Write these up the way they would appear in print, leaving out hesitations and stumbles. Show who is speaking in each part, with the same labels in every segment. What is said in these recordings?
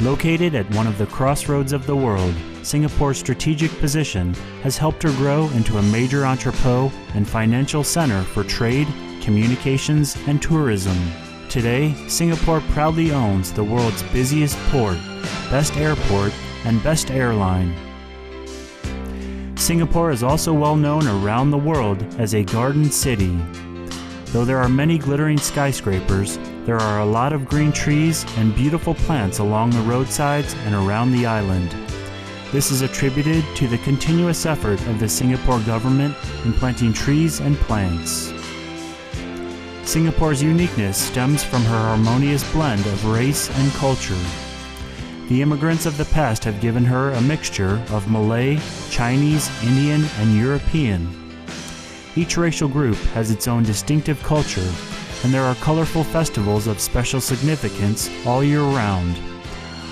Speaker 1: Located at one of the crossroads of the world, Singapore's strategic position has helped her grow into a major entrepot and financial center for trade, communications, and tourism. Today, Singapore proudly owns the world's busiest port, best airport, and best airline. Singapore is also well known around the world as a garden city. Though there are many glittering skyscrapers, there are a lot of green trees and beautiful plants along the roadsides and around the island. This is attributed to the continuous effort of the Singapore government in planting trees and plants. Singapore's uniqueness stems from her harmonious blend of race and culture. The immigrants of the past have given her a mixture of Malay, Chinese, Indian, and European. Each racial group has its own distinctive culture, and there are colorful festivals of special significance all year round.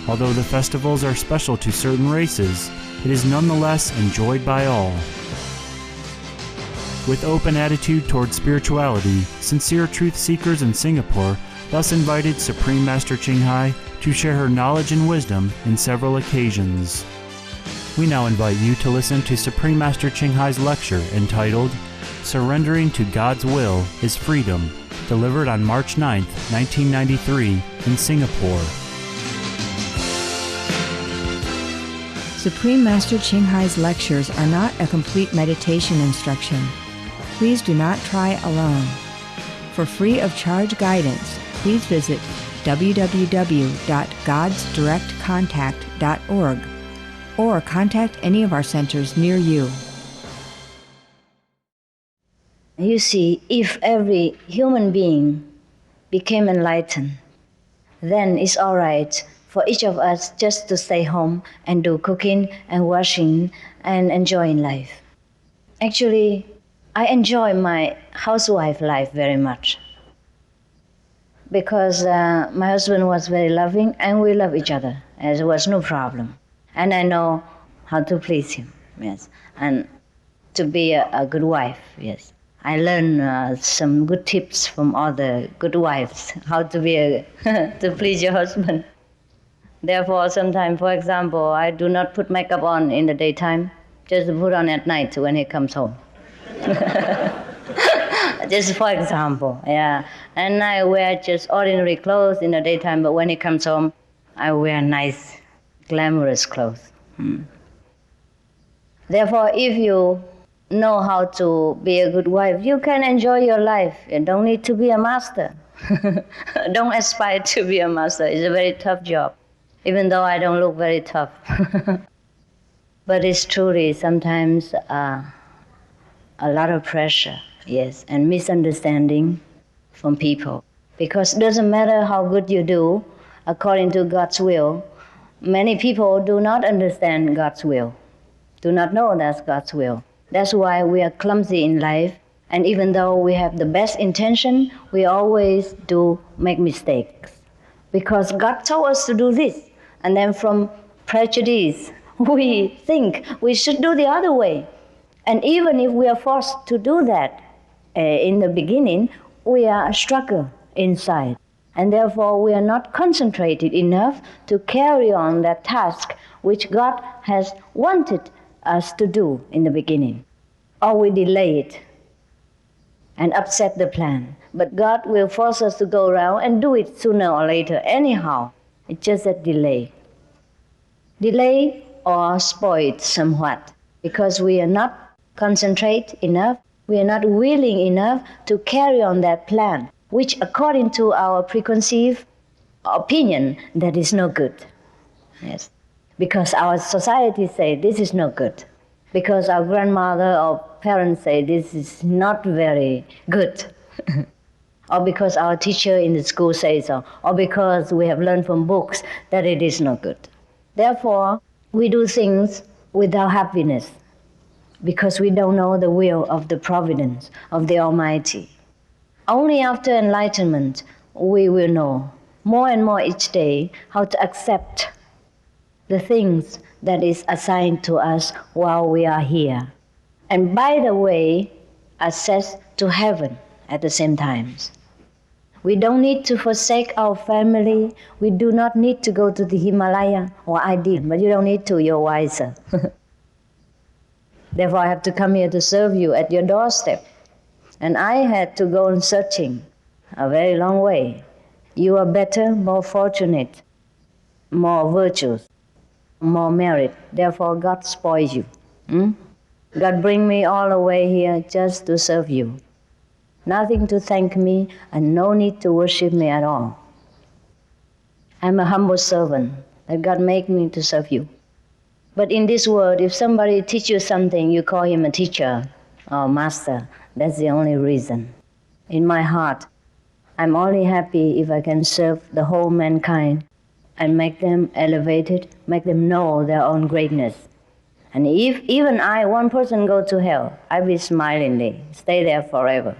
Speaker 1: Although the festivals are special to certain races, it is nonetheless enjoyed by all. With open attitude toward spirituality, sincere truth seekers in Singapore thus invited Supreme Master Ching Hai to share her knowledge and wisdom in several occasions. We now invite you to listen to Supreme Master Ching Hai's lecture entitled Surrendering to God's Will is Freedom, delivered on March 9, 1993 in Singapore.
Speaker 2: Supreme Master Ching Hai's lectures are not a complete meditation instruction. Please do not try alone. For free of charge guidance, please visit www.godsdirectcontact.org or contact any of our centers near you.
Speaker 3: You see, if every human being became enlightened, then it's all right for each of us just to stay home and do cooking and washing and enjoying life. Actually, I enjoy my housewife life very much because my husband was very loving and we love each other. There was no problem. And I know how to please him, yes, and to be a good wife, yes. I learned some good tips from other good wives, how to be to please your husband. Therefore, sometimes, for example, I do not put makeup on in the daytime, just put on at night when he comes home. Just for example, yeah. And I wear just ordinary clothes in the daytime, but when he comes home, I wear nice, glamorous clothes. Therefore, if you know how to be a good wife, you can enjoy your life. You don't need to be a master. Don't aspire to be a master. It's a very tough job, even though I don't look very tough. But it's truly sometimes a lot of pressure, yes, and misunderstanding from people. Because it doesn't matter how good you do, according to God's will, many people do not understand God's will, do not know that's God's will. That's why we are clumsy in life, and even though we have the best intention, we always do make mistakes. Because God told us to do this, and then from prejudice, we think we should do the other way. And even if we are forced to do that in the beginning, we are struggle inside. And therefore, we are not concentrated enough to carry on that task which God has wanted us to do in the beginning. Or we delay it and upset the plan. But God will force us to go around and do it sooner or later anyhow. It's just a delay. Delay or spoil it somewhat because we are not concentrate enough, we are not willing enough to carry on that plan, which according to our preconceived opinion, that is no good. Yes. Because our society say this is no good. Because our grandmother or parents say this is not very good. Or because our teacher in the school says so. Or because we have learned from books that it is not good. Therefore, we do things without happiness because we don't know the will of the providence of the Almighty. Only after enlightenment we will know more and more each day how to accept the things that is assigned to us while we are here. And by the way, access to heaven at the same time. We don't need to forsake our family. We do not need to go to the Himalaya. Or I did, but you don't need to, you're wiser. Therefore, I have to come here to serve you at your doorstep. And I had to go on searching a very long way. You are better, more fortunate, more virtuous, more merit. Therefore, God spoils you. God bring me all the way here just to serve you. Nothing to thank me and no need to worship me at all. I'm a humble servant that God made me to serve you. But in this world, if somebody teach you something, you call him a teacher or master. That's the only reason. In my heart, I'm only happy if I can serve the whole mankind and make them elevated, make them know their own greatness. And if even I, one person, go to hell, I will smilingly stay there forever.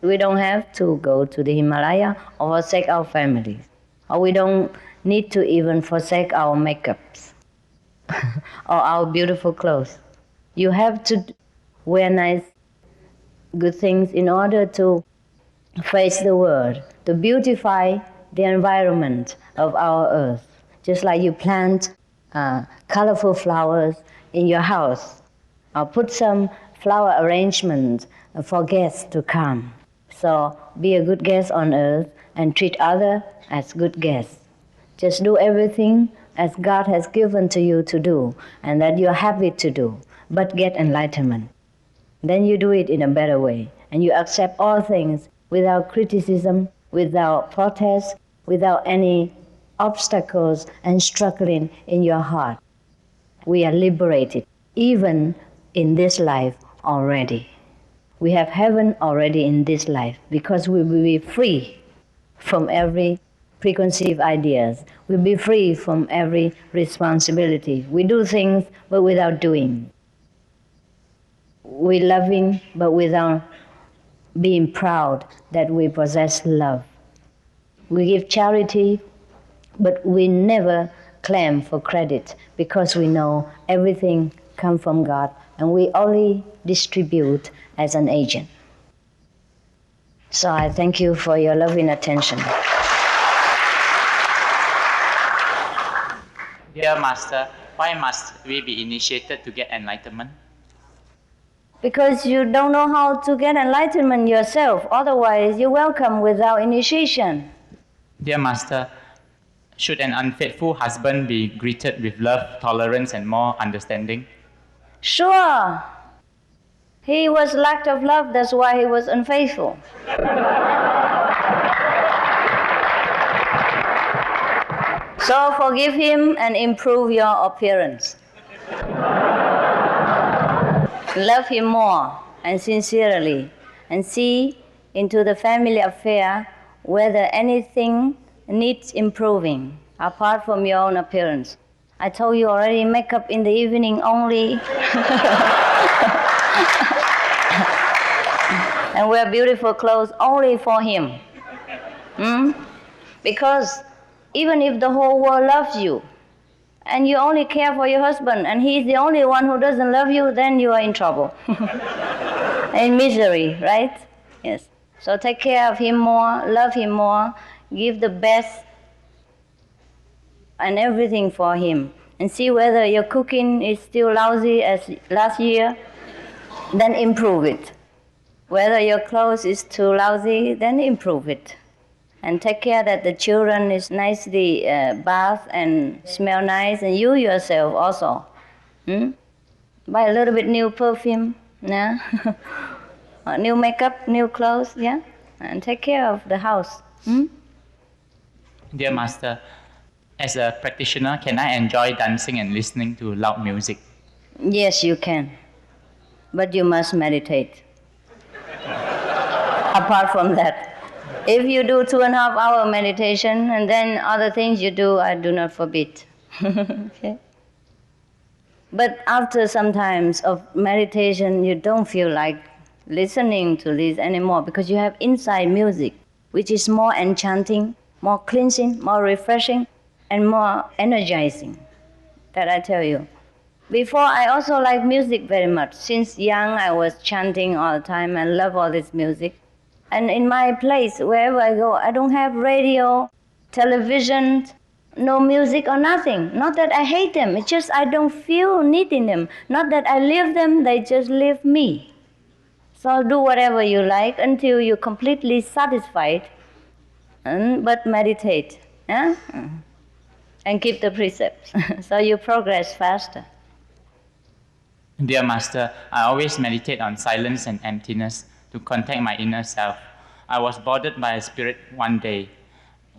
Speaker 3: We don't have to go to the Himalaya or forsake our families. Or we don't need to even forsake our makeups or our beautiful clothes. You have to wear nice, good things in order to face the world, to beautify the environment of our earth. Just like you plant colorful flowers in your house, or put some flower arrangement for guests to come. So be a good guest on earth and treat others as good guests. Just do everything as God has given to you to do and that you're happy to do, but get enlightenment. Then you do it in a better way and you accept all things without criticism, without protest, without any obstacles and struggling in your heart. We are liberated, even in this life already. We have heaven already in this life because we will be free from every preconceived ideas. We'll be free from every responsibility. We do things but without doing. We loving but without being proud that we possess love. We give charity but we never claim for credit because we know everything comes from God and we only distribute as an agent. So I thank you for your loving attention.
Speaker 4: Dear Master, why must we be initiated to get enlightenment?
Speaker 3: Because you don't know how to get enlightenment yourself. Otherwise, you're welcome without initiation.
Speaker 4: Dear Master, should an unfaithful husband be greeted with love, tolerance, and more understanding?
Speaker 3: Sure. He was lack of love, that's why he was unfaithful. So forgive him and improve your appearance. Love him more and sincerely and see into the family affair whether anything needs improving apart from your own appearance. I told you already, makeup in the evening only. And wear beautiful clothes only for him. Because even if the whole world loves you, and you only care for your husband, and he's the only one who doesn't love you, then you are in trouble. In misery, right? Yes. So take care of him more, love him more, give the best and everything for him. And see whether your cooking is still lousy as last year, then improve it. Whether your clothes is too lousy, then improve it. And take care that the children is nicely bathed and smell nice, and you yourself also. Buy a little bit new perfume, yeah? New makeup, new clothes, yeah? And take care of the house.
Speaker 4: Dear Master, as a practitioner, can I enjoy dancing and listening to loud music?
Speaker 3: Yes, you can. But you must meditate. Apart from that. If you do 2.5 hour meditation and then other things you do, I do not forbid. Okay? But after some times of meditation, you don't feel like listening to this anymore because you have inside music, which is more enchanting, more cleansing, more refreshing, and more energizing. That I tell you. Before, I also like music very much. Since young, I was chanting all the time and love all this music. And in my place, wherever I go, I don't have radio, television, no music or nothing. Not that I hate them, it's just I don't feel needing them. Not that I leave them, they just leave me. So do whatever you like until you're completely satisfied, but meditate, yeah? And keep the precepts, so you progress faster.
Speaker 4: Dear Master, I always meditate on silence and emptiness to contact my inner self. I was bothered by a spirit one day.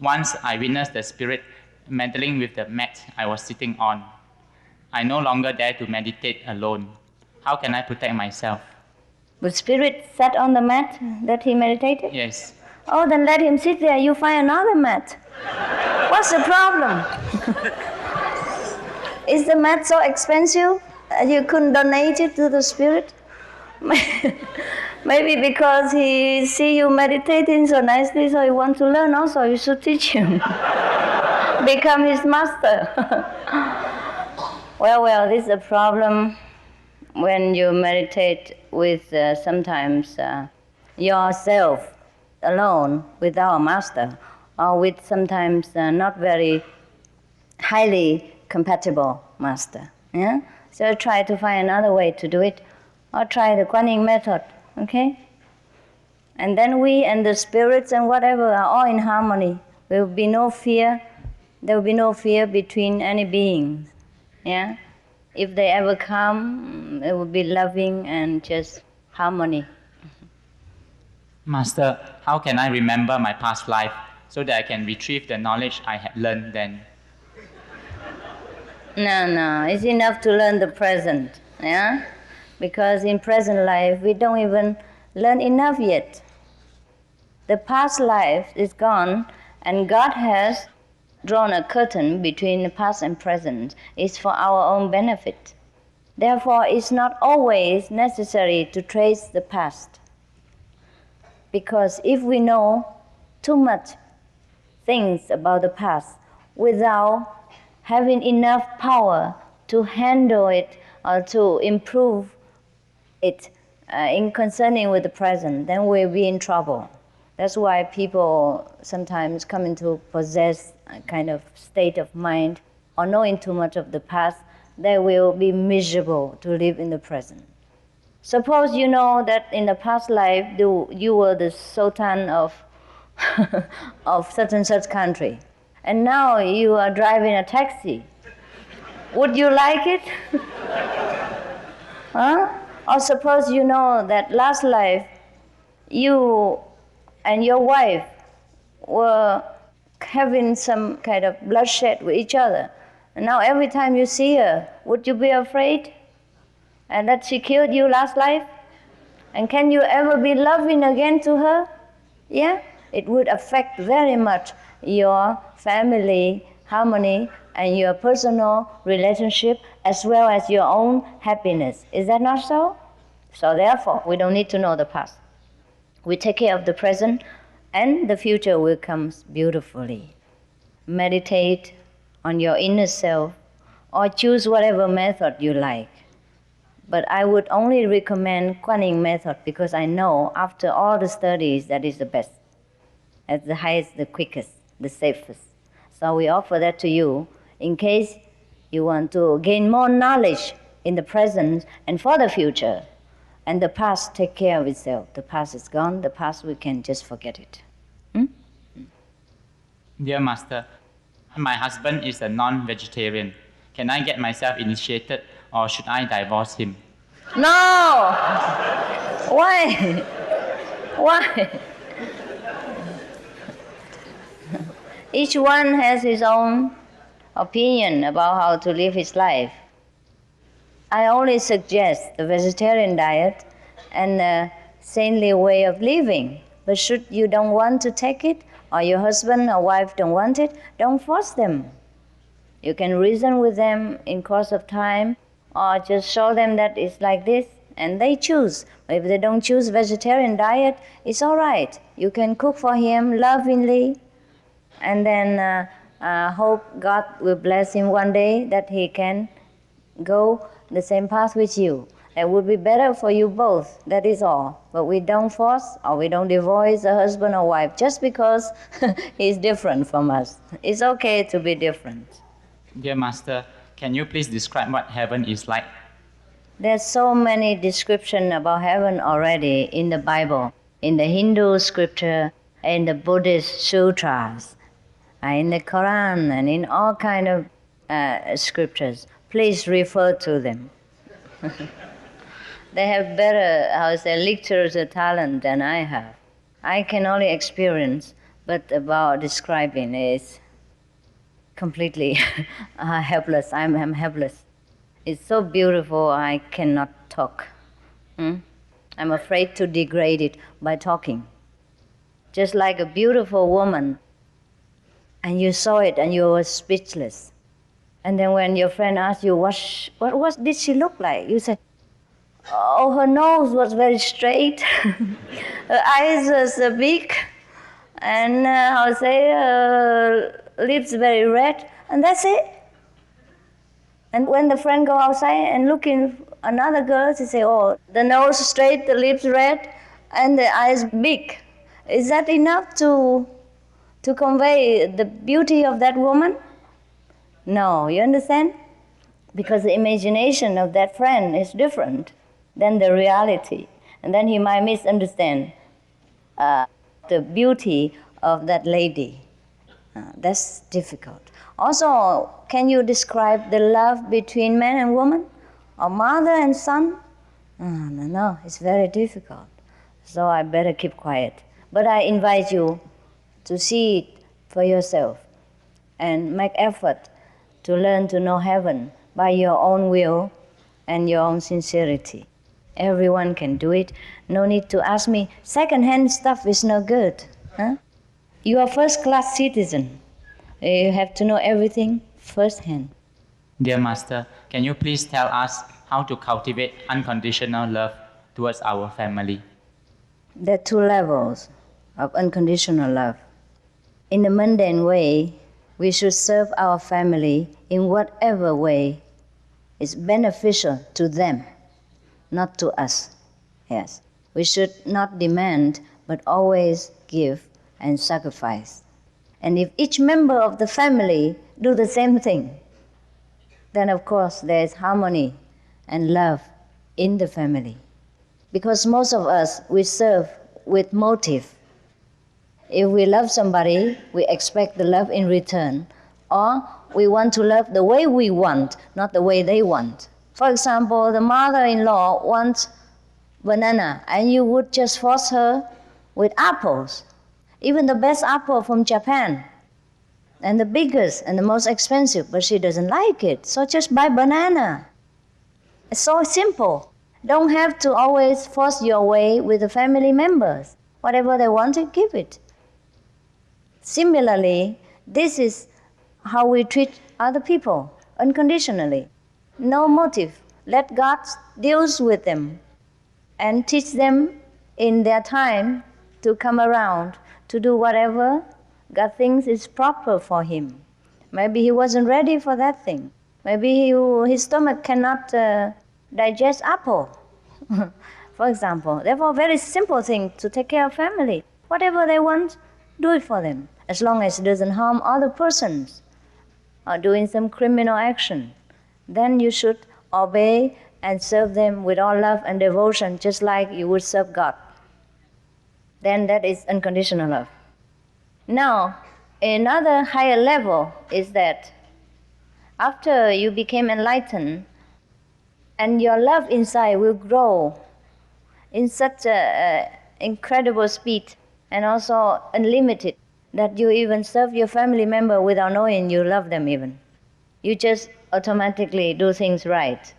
Speaker 4: Once I witnessed the spirit meddling with the mat I was sitting on. I no longer dare to meditate alone. How can I protect myself?
Speaker 3: The spirit sat on the mat that he meditated?
Speaker 4: Yes.
Speaker 3: Oh, then let him sit there. You find another mat. What's the problem? Is the mat so expensive you couldn't donate it to the spirit? Maybe because he see you meditating so nicely, so he wants to learn also. You should teach him. Become his master. Well, this is a problem when you meditate with sometimes yourself alone without a master, or with sometimes not very highly compatible master. Yeah? So try to find another way to do it, or try the Kuan method, okay? And then we and the spirits and whatever are all in harmony. There will be no fear. There will be no fear between any beings. Yeah? If they ever come, it will be loving and just harmony.
Speaker 4: Master, how can I remember my past life so that I can retrieve the knowledge I had learned then?
Speaker 3: No, it's enough to learn the present, yeah? Because in present life, we don't even learn enough yet. The past life is gone, and God has drawn a curtain between the past and present. It's for our own benefit. Therefore, it's not always necessary to trace the past. Because if we know too much things about the past without having enough power to handle it or to improve it in concerning with the present, then we'll be in trouble. That's why people sometimes come into possess a kind of state of mind or knowing too much of the past, they will be miserable to live in the present. Suppose you know that in the past life you were the Sultan of of such and such country, and now you are driving a taxi. Would you like it? Huh? Or suppose you know that last life you and your wife were having some kind of bloodshed with each other, and now every time you see her, would you be afraid? And that she killed you last life? And can you ever be loving again to her? Yeah? It would affect very much your family harmony and your personal relationship as well as your own happiness. Is that not so? So therefore, we don't need to know the past. We take care of the present and the future will come beautifully. Meditate on your inner self or choose whatever method you like. But I would only recommend Kuan method because I know after all the studies that is the best. It's the highest, the quickest, the safest. So we offer that to you in case you want to gain more knowledge in the present and for the future. And the past take care of itself. The past is gone. The past, we can just forget it.
Speaker 4: Dear Master, my husband is a non-vegetarian. Can I get myself initiated or should I divorce him?
Speaker 3: No! Why? Why? Each one has his own opinion about how to live his life. I only suggest the vegetarian diet and a saintly way of living. But should you don't want to take it, or your husband or wife don't want it, don't force them. You can reason with them in course of time, or just show them that it's like this, and they choose. If they don't choose vegetarian diet, it's all right. You can cook for him lovingly, and then hope God will bless him one day that he can go the same path with you. That would be better for you both, that is all. But we don't force or we don't divorce a husband or wife just because he's different from us. It's okay to be different.
Speaker 4: Dear Master, can you please describe what heaven is like?
Speaker 3: There's so many descriptions about heaven already in the Bible, in the Hindu scripture, in the Buddhist sutras, in the Quran, and in all kind of scriptures. Please refer to them. They have better, literature talent than I have. I can only experience, but about describing is completely helpless. I'm helpless. It's so beautiful, I cannot talk. I'm afraid to degrade it by talking. Just like a beautiful woman, and you saw it and you were speechless. And then when your friend asked you, what did she look like? You said, oh, her nose was very straight, her eyes was big, and her lips very red, and that's it. And when the friend go outside and looking another girl, she say, oh, the nose straight, the lips red, and the eyes big. Is that enough to convey the beauty of that woman? No, you understand? Because the imagination of that friend is different than the reality. And then he might misunderstand the beauty of that lady. That's difficult. Also, can you describe the love between man and woman? Or mother and son? No, it's very difficult. So I better keep quiet. But I invite you to see it for yourself and make effort to learn to know heaven by your own will and your own sincerity. Everyone can do it. No need to ask me, second-hand stuff is no good. Huh? You are first-class citizen. You have to know everything firsthand.
Speaker 4: Dear Master, can you please tell us how to cultivate unconditional love towards our family?
Speaker 3: There are two levels of unconditional love. In the mundane way, we should serve our family in whatever way is beneficial to them, not to us. Yes. We should not demand, but always give and sacrifice. And if each member of the family do the same thing, then of course there is harmony and love in the family. Because most of us, we serve with motive. If we love somebody, we expect the love in return, or we want to love the way we want, not the way they want. For example, the mother-in-law wants banana, and you would just force her with apples, even the best apple from Japan, and the biggest and the most expensive, but she doesn't like it, so just buy banana. It's so simple. Don't have to always force your way with the family members. Whatever they want, give it. Similarly, this is how we treat other people, unconditionally. No motive. Let God deal with them and teach them in their time to come around to do whatever God thinks is proper for him. Maybe he wasn't ready for that thing. Maybe his stomach cannot digest apple, for example. Therefore, very simple thing to take care of family. Whatever they want, do it for them, as long as it doesn't harm other persons or doing some criminal action. Then you should obey and serve them with all love and devotion, just like you would serve God. Then that is unconditional love. Now, another higher level is that after you became enlightened, and your love inside will grow in such an incredible speed and also unlimited that you even serve your family member without knowing you love them even. You just automatically do things right.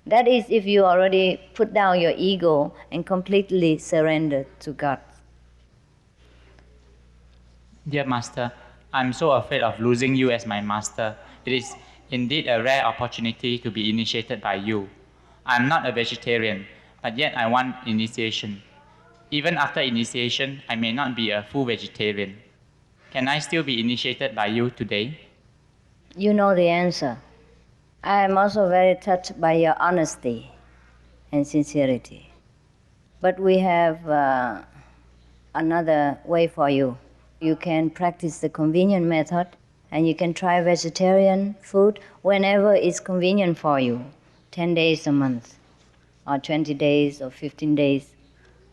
Speaker 3: That is if you already put down your ego and completely surrender to God.
Speaker 4: Dear Master, I'm so afraid of losing you as my master. It is indeed a rare opportunity to be initiated by you. I'm not a vegetarian, but yet I want initiation. Even after initiation, I may not be a full vegetarian. Can I still be initiated by you today?
Speaker 3: You know the answer. I am also very touched by your honesty. and sincerity. But we have another way for you. You can practice the convenient method, and you can try vegetarian food whenever it's convenient for you, 10 days a month, or 20 days, or 15 days,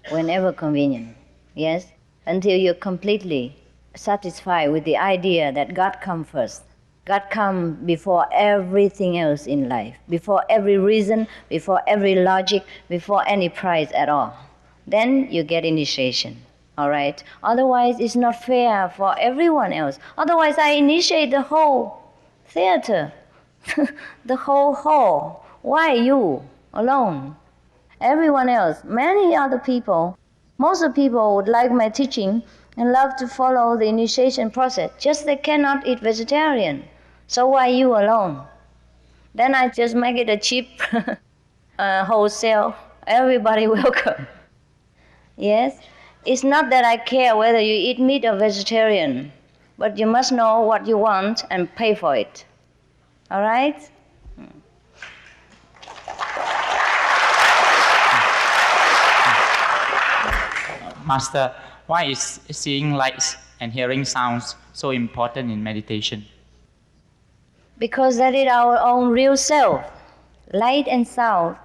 Speaker 3: whenever convenient, yes? Until you're completely satisfied with the idea that God comes first. God comes before everything else in life, before every reason, before every logic, before any price at all. Then you get initiation, all right? Otherwise, it's not fair for everyone else. Otherwise, I initiate the whole theater, the whole hall. Why you alone? Everyone else, many other people, most of the people would like my teaching and love to follow the initiation process. Just they cannot eat vegetarian. So why you alone? Then I just make it a cheap wholesale. Everybody welcome. Yes? It's not that I care whether you eat meat or vegetarian, but you must know what you want and pay for it. All right?
Speaker 4: Master, why is seeing lights and hearing sounds so important in meditation?
Speaker 3: Because that is our own real self. Light and sound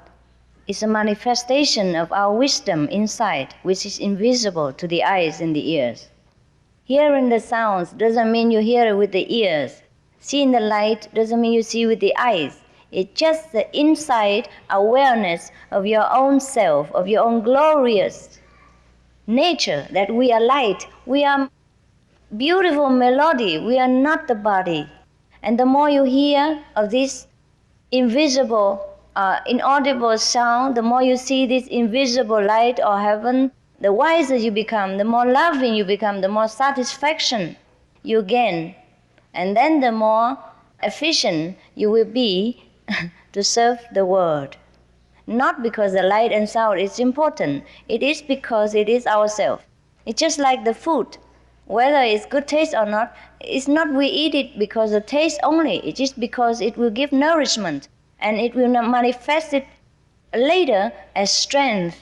Speaker 3: is a manifestation of our wisdom inside, which is invisible to the eyes and the ears. Hearing the sounds doesn't mean you hear it with the ears. Seeing the light doesn't mean you see with the eyes. It's just the inside awareness of your own self, of your own glorious nature, that we are light, we are beautiful melody, we are not the body. And the more you hear of this invisible, inaudible sound, the more you see this invisible light or heaven, the wiser you become, the more loving you become, the more satisfaction you gain. And then the more efficient you will be to serve the world. Not because the light and sound is important, it is because it is ourselves. It's just like the food. Whether it's good taste or not, it's not we eat it because of taste only. It's just because it will give nourishment and it will manifest it later as strength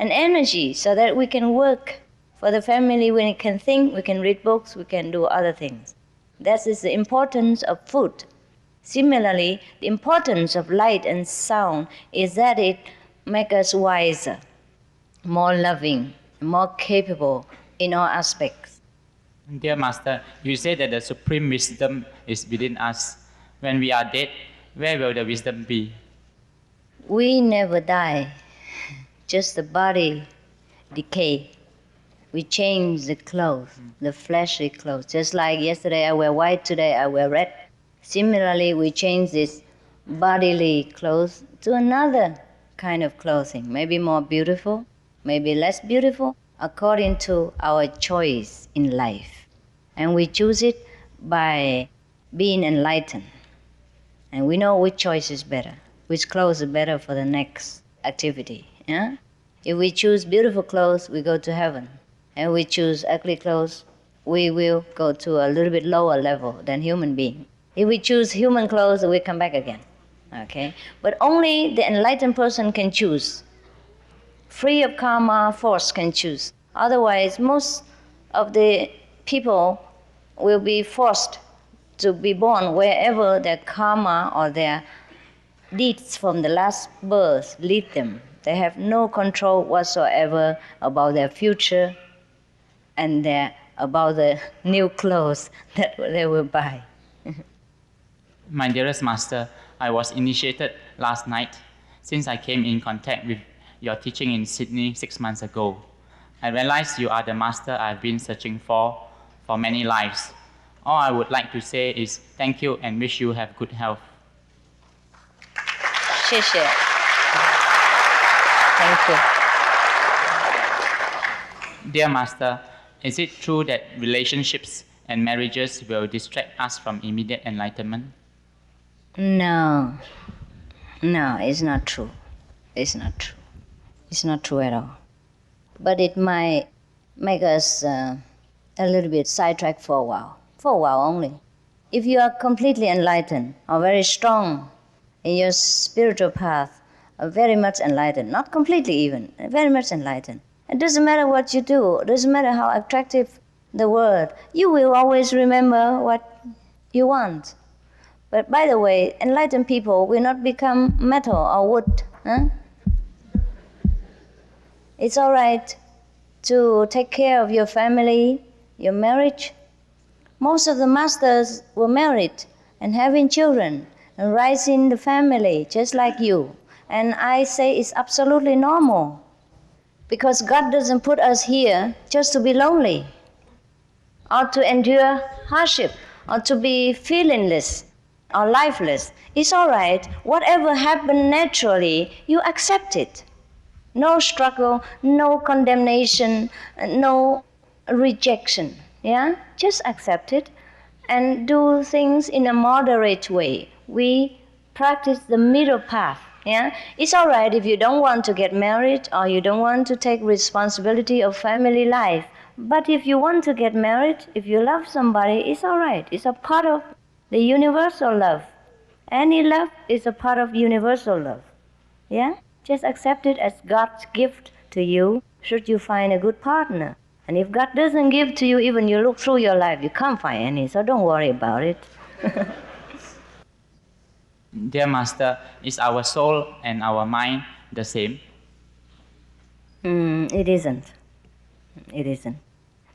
Speaker 3: and energy so that we can work for the family, we can think, we can read books, we can do other things. That is the importance of food. Similarly, the importance of light and sound is that it makes us wiser, more loving, more capable in all aspects.
Speaker 4: Dear Master, you say that the supreme wisdom is within us. When we are dead, where will the wisdom be?
Speaker 3: We never die, just the body decay. We change the clothes, the fleshly clothes. Just like yesterday I wear white, today I wear red. Similarly, we change this bodily clothes to another kind of clothing, maybe more beautiful, maybe less beautiful, according to our choice in life. And we choose it by being enlightened. And we know which choice is better, which clothes is better for the next activity. Yeah? If we choose beautiful clothes, we go to heaven. And we choose ugly clothes, we will go to a little bit lower level than human being. If we choose human clothes, we come back again. Okay? But only the enlightened person can choose. Free of karma force can choose. Otherwise, most of the people will be forced to be born wherever their karma or their deeds from the last birth lead them. They have no control whatsoever about their future and about the new clothes that they will buy.
Speaker 4: My dearest Master, I was initiated last night since I came in contact with your teaching in Sydney 6 months ago. I realized you are the Master I've been searching for many lives. All I would like to say is thank you and wish you have good health.
Speaker 3: 谢谢. Thank you.
Speaker 4: Dear Master, is it true that relationships and marriages will distract us from immediate enlightenment?
Speaker 3: No, it's not true. It's not true. It's not true at all. But it might make us a little bit sidetracked for a while only. If you are completely enlightened or very strong in your spiritual path, very much enlightened, not completely even, very much enlightened. It doesn't matter what you do, it doesn't matter how attractive the world, you will always remember what you want. But by the way, enlightened people will not become metal or wood. Huh? It's all right to take care of your family, your marriage. Most of the masters were married and having children and raising the family just like you. And I say it's absolutely normal, because God doesn't put us here just to be lonely or to endure hardship or to be feelingless or lifeless. It's all right. Whatever happened naturally, you accept it. No struggle, no condemnation, no rejection. Yeah? Just accept it and do things in a moderate way. We practice the middle path. Yeah? It's all right if you don't want to get married or you don't want to take responsibility of family life. But if you want to get married, if you love somebody, it's all right. It's a part of the universal love. Any love is a part of universal love. Yeah? Just accept it as God's gift to you should you find a good partner. And if God doesn't give to you, even you look through your life, you can't find any, so don't worry about it.
Speaker 4: Dear Master, is our soul and our mind the same?
Speaker 3: It isn't. It isn't.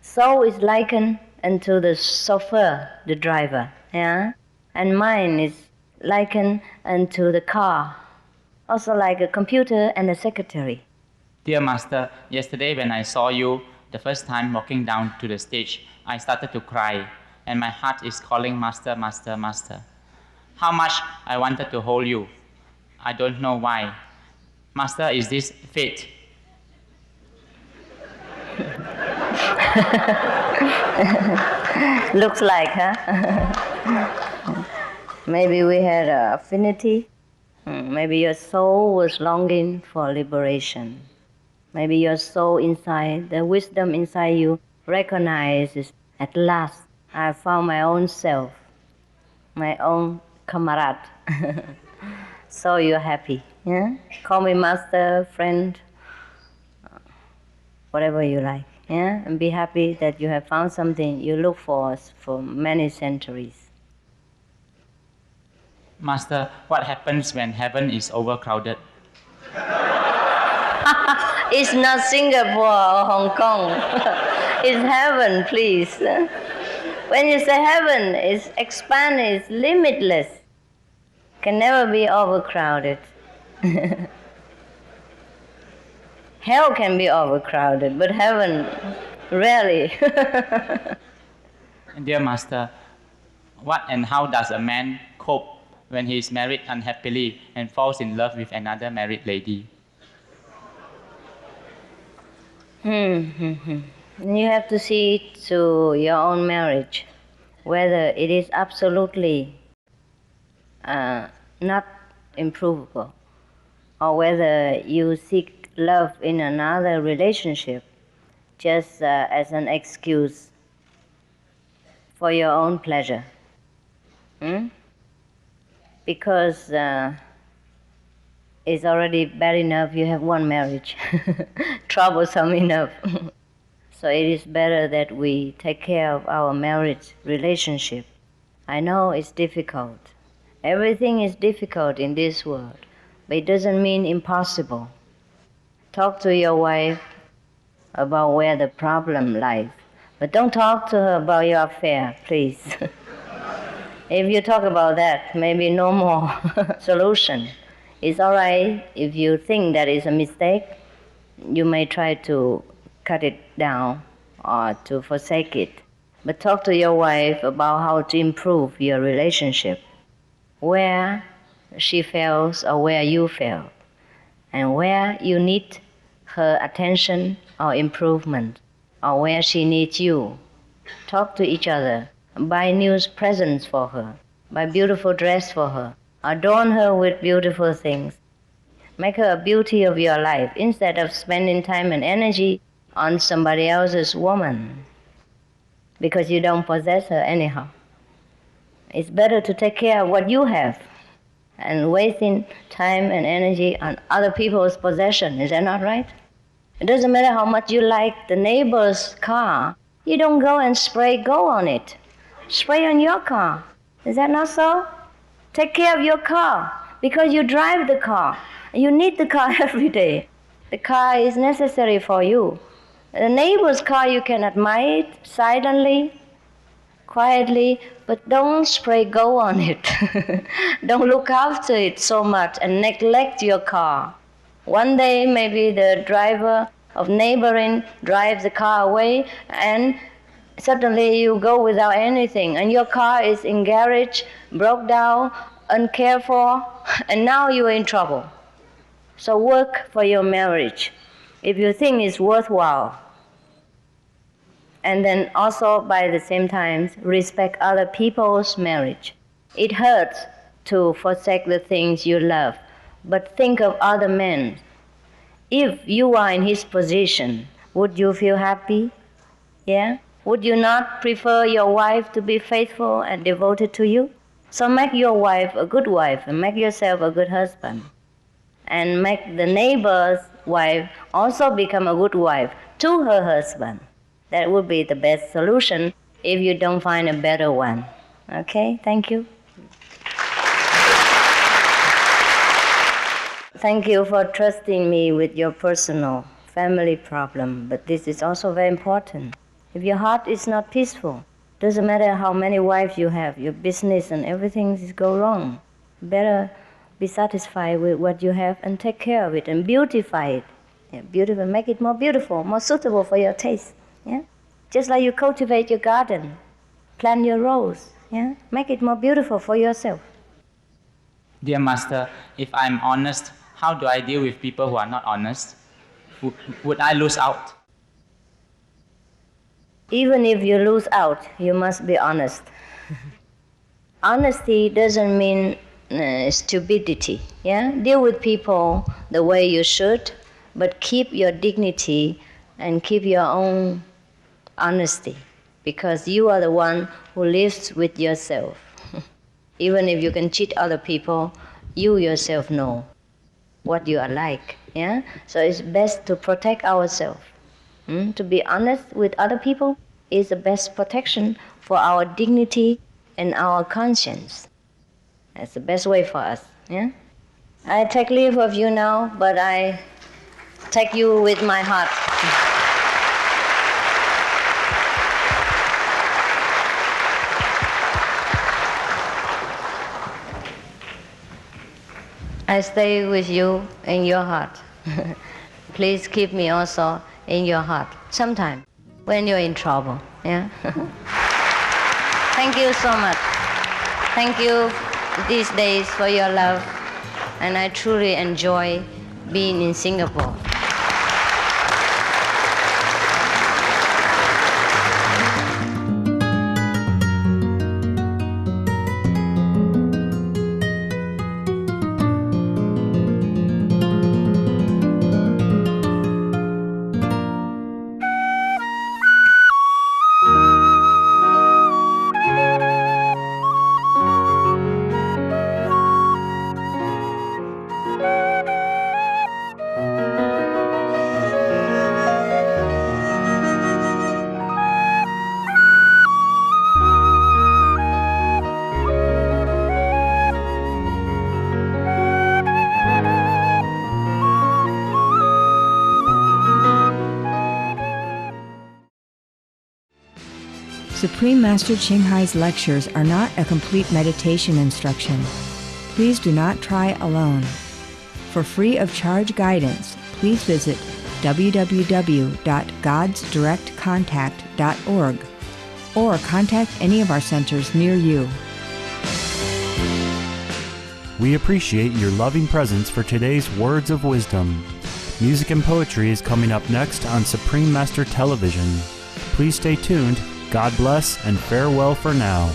Speaker 3: Soul is likened unto the chauffeur, the driver, yeah? And mind is likened unto the car, also like a computer and a secretary.
Speaker 4: Dear Master, yesterday when I saw you the first time walking down to the stage, I started to cry, and my heart is calling Master, Master, Master. How much I wanted to hold you. I don't know why. Master, is this fate?
Speaker 3: Looks like, huh? Maybe we had an affinity. Maybe your soul was longing for liberation. Maybe your soul inside, the wisdom inside you recognizes, at last, I found my own self, my own comrade. So you're happy. Yeah? Call me master, friend, whatever you like. Yeah? And be happy that you have found something you look for many centuries.
Speaker 4: Master, what happens when heaven is overcrowded?
Speaker 3: It's not Singapore or Hong Kong. It's heaven, please. When you say heaven, it's expanded, it's limitless. Can never be overcrowded. Hell can be overcrowded, but heaven, rarely.
Speaker 4: Dear Master, what and how does a man cope when he is married unhappily and falls in love with another married lady?
Speaker 3: You have to see to your own marriage whether it is absolutely not improvable, or whether you seek love in another relationship just as an excuse for your own pleasure. Because it's already bad enough you have one marriage, troublesome enough. So it is better that we take care of our marriage relationship. I know it's difficult. Everything is difficult in this world, but it doesn't mean impossible. Talk to your wife about where the problem lies, but don't talk to her about your affair, please. If you talk about that, maybe no more solution. It's all right if you think that is a mistake. You may try to cut it down or to forsake it. But talk to your wife about how to improve your relationship, where she fails or where you fail, and where you need her attention or improvement, or where she needs you. Talk to each other. Buy new presents for her. Buy beautiful dress for her. Adorn her with beautiful things. Make her a beauty of your life instead of spending time and energy on somebody else's woman, because you don't possess her anyhow. It's better to take care of what you have and wasting time and energy on other people's possession. Is that not right? It doesn't matter how much you like the neighbor's car. You don't go and spray go on it. Spray on your car. Is that not so? Take care of your car because you drive the car. You need the car every day. The car is necessary for you. The neighbor's car, you can admire it silently, quietly, but don't spray go on it. Don't look after it so much and neglect your car. One day, maybe the driver of neighboring drives the car away, and suddenly you go without anything, and your car is in garage, broke down, uncared for, and now you are in trouble. So work for your marriage if you think it's worthwhile. And then also by the same time, respect other people's marriage. It hurts to forsake the things you love, but think of other men. If you are in his position, would you feel happy? Yeah? Would you not prefer your wife to be faithful and devoted to you? So make your wife a good wife and make yourself a good husband. And make the neighbor's wife also become a good wife to her husband. That would be the best solution if you don't find a better one. Okay, thank you. Thank you for trusting me with your personal family problem, but this is also very important. If your heart is not peaceful, doesn't matter how many wives you have, your business and everything is go wrong. Better be satisfied with what you have and take care of it and beautify it. Yeah, beautiful, make it more beautiful, more suitable for your taste. Yeah? Just like you cultivate your garden, plant your rose, yeah? Make it more beautiful for yourself.
Speaker 4: Dear Master, if I'm honest, how do I deal with people who are not honest? Would I lose out?
Speaker 3: Even if you lose out, you must be honest. Honesty doesn't mean stupidity. Yeah? Deal with people the way you should, but keep your dignity and keep your own honesty, because you are the one who lives with yourself. Even if you can cheat other people, you yourself know what you are like. Yeah? So it's best to protect ourselves. To be honest with other people is the best protection for our dignity and our conscience. That's the best way for us. Yeah? I take leave of you now, but I take you with my heart. I stay with you in your heart. Please keep me also in your heart sometime when you're in trouble. Yeah? Thank you so much. Thank you these days for your love, and I truly enjoy being in Singapore.
Speaker 2: Supreme Master Ching Hai's lectures are not a complete meditation instruction. Please do not try alone. For free of charge guidance, please visit www.godsdirectcontact.org or contact any of our centers near you.
Speaker 1: We appreciate your loving presence for today's Words of Wisdom. Music and poetry is coming up next on Supreme Master Television. Please stay tuned. God bless and farewell for now.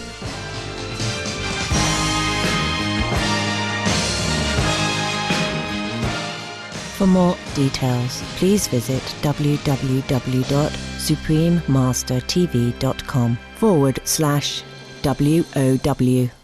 Speaker 5: For more details, please visit www.suprememastertv.com/WOW.